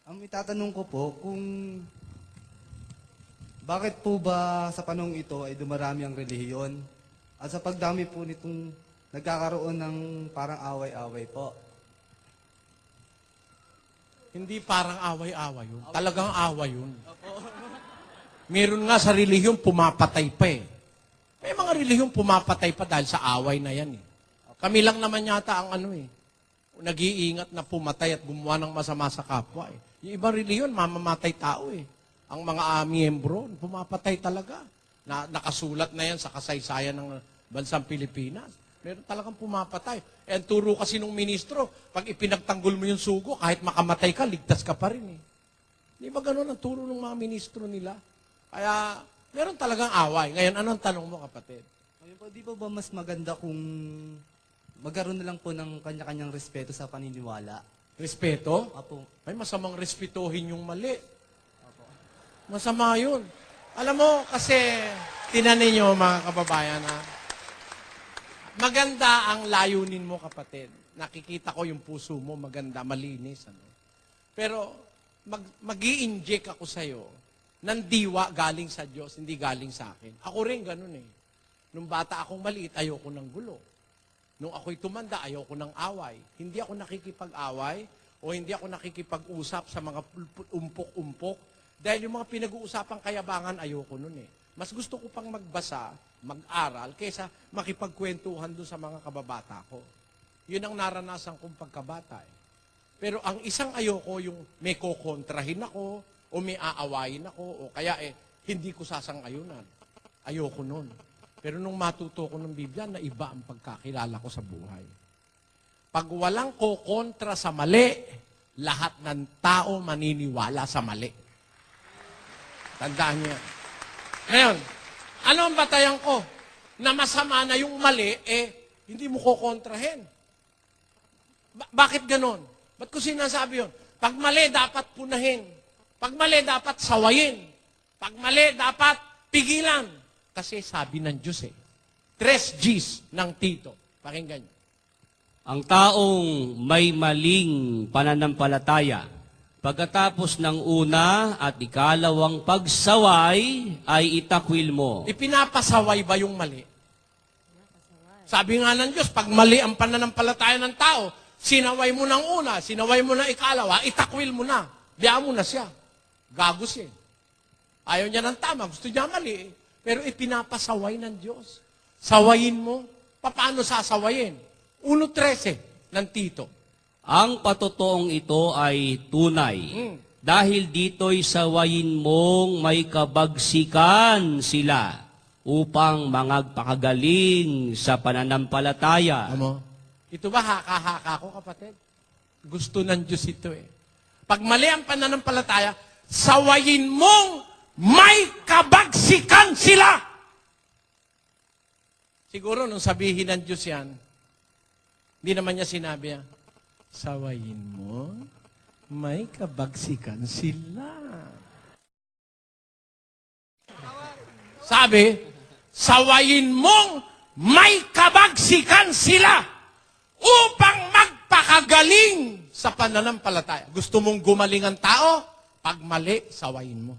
Ang itatanong ko po kung bakit po ba sa panahong ito ay dumarami ang relihiyon at sa pagdami po nitong nagkakaroon ng parang away-away po. Hindi parang away-away yun. Talagang away yun. Meron nga sa relihiyon, pumapatay pa eh. May mga relihiyong pumapatay pa dahil sa away na yan eh. Kami lang naman yata ang nag-iingat na pumatay at gumawa ng masama sa kapwa eh. Yung ibang relihiyon, mamamatay tao eh. Ang mga miyembro, pumapatay talaga. Nakasulat na yan sa kasaysayan ng bansang Pilipinas. Meron talagang pumapatay. Eh, ang turo kasi nung ministro, pag ipinagtanggol mo yung sugo, kahit makamatay ka, ligtas ka pa rin eh. Di ba ganun ang turo ng mga ministro nila? Kaya, meron talagang away. Ngayon, anong tanong mo, kapatid? Ngayon po, di po ba mas maganda kung magkaroon na lang po ng kanya-kanyang respeto sa paniniwala? Respeto? Apo. Ay, masamang respetuhin yung mali. Masama yun. Alam mo, kasi, tinanin nyo, mga kababayan, ha? Maganda ang layunin mo, kapatid. Nakikita ko yung puso mo, maganda, malinis. Ano? Pero, mag-i-inject ako sa'yo ng diwa galing sa Diyos, hindi galing sa akin. Ako rin ganun eh. Nung bata akong maliit, ayoko ng gulo. Nung ako'y tumanda, ayoko ng away. Hindi ako nakikipag-away o hindi ako nakikipag-usap sa mga umpok-umpok dahil yung mga pinag-uusapang kayabangan, ayoko nun eh. Mas gusto ko pang magbasa, mag-aral, kaysa makipagkwentuhan doon sa mga kababata ko. Yun ang naranasan kong pagkabata eh. Pero ang isang ayoko, yung may kokontrahin ako, o may aawayin ako, o kaya hindi ko sasang-ayunan. Ayoko nun. Pero nung matuto ko ng Biblia, na iba ang pagkakilala ko sa buhay. Pag walang kokontra sa mali, lahat ng tao maniniwala sa mali. Tandaan niyo. Ngayon, ano ang batayan ko? Na masama na yung mali, hindi mo kokontrahin. Bakit ganon? Ba't ko sinasabi yun? Pag mali, dapat punahin. Pag mali, dapat sawayin. Pag mali, dapat pigilan. Kasi sabi ng Diyos 3 Gs ng Tito. Pakinggan niyo. Ang taong may maling pananampalataya, pagkatapos ng una at ikalawang pagsaway, ay itakwil mo. Ipinapasaway ba yung mali? Sabi nga ng Diyos, pag mali ang pananampalataya ng tao, sinaway mo ng una, sinaway mo ng ikalawa, itakwil mo na. Biyaan mo na siya. Gagos eh. Ayaw niya ng tama, gusto niya mali. Pero ipinapasaway ng Diyos. Sawayin mo. Paano sasawayin? 1:13 ng Tito. Ang patotoong ito ay tunay. Dahil dito'y sawayin mong may kabagsikan sila upang mangagpakagaling sa pananampalataya. Amo? Ito ba haka-haka ko, kapatid? Gusto ng Diyos ito eh. Pag mali ang pananampalataya, sawayin mong may kabagsikan sila. Siguro nung sabihin ng Diyos yan, hindi naman niya sinabi yan, sawayin mo, may kabagsikan sila. Sabi, sawayin mong may kabagsikan sila upang magpakagaling sa pananampalataya. Gusto mong gumaling ang tao? Pag mali, sawayin mo.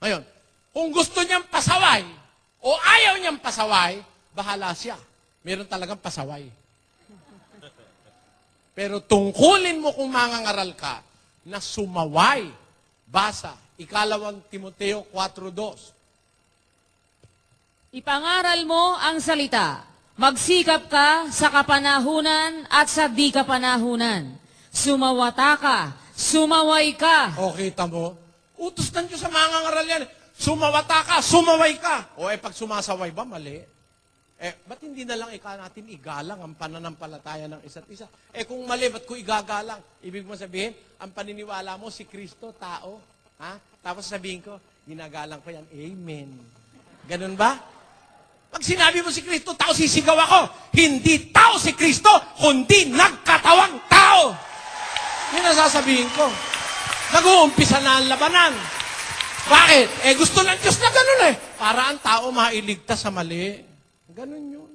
Ngayon, kung gusto niyang pasaway o ayaw niyang pasaway, bahala siya. Meron talagang pasaway. Pero tungkulin mo kung mangangaral ka na sumaway. Basa, 2 Timoteo 4:2. Ipangaral mo ang salita. Magsikap ka sa kapanahunan at sa di kapanahunan. Sumawata ka, sumaway ka. O, kita mo? Utos ng Diyos sa mangangaral yan. Sumawata ka, sumaway ka. O, pag sumasaway ba, mali? Ba't hindi na lang natin igalang ang pananampalataya ng isa't isa? Kung mali, ba't ko igagalang? Ibig mo sabihin, ang paniniwala mo, si Kristo, tao. Ha? Tapos sabihin ko, ginagalang ko yan. Amen. Ganun ba? Pag sinabi mo si Kristo, tao, sisigaw ako. Hindi tao si Kristo, kundi nagkatawang tao. Yun ang sasabihin ko. Nag-uumpisa na ang labanan. Bakit? Gusto ng Diyos na ganun eh. Para ang tao mailigtas sa mali. Ganun yun.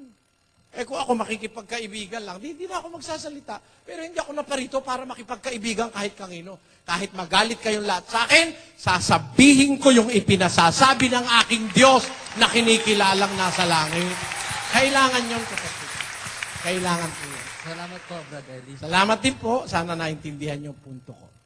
Eh kung ako makikipagkaibigan lang, di na ako magsasalita. Pero hindi ako naparito para makipagkaibigan kahit kanino. Kahit magalit kayong lahat sa akin, sasabihin ko yung ipinasasabi ng aking Diyos na kinikilalang nasa langit. Kailangan yung kapatid. Kailangan po yun. Salamat po, Brother Eli. Salamat din po. Sana naintindihan yung punto ko.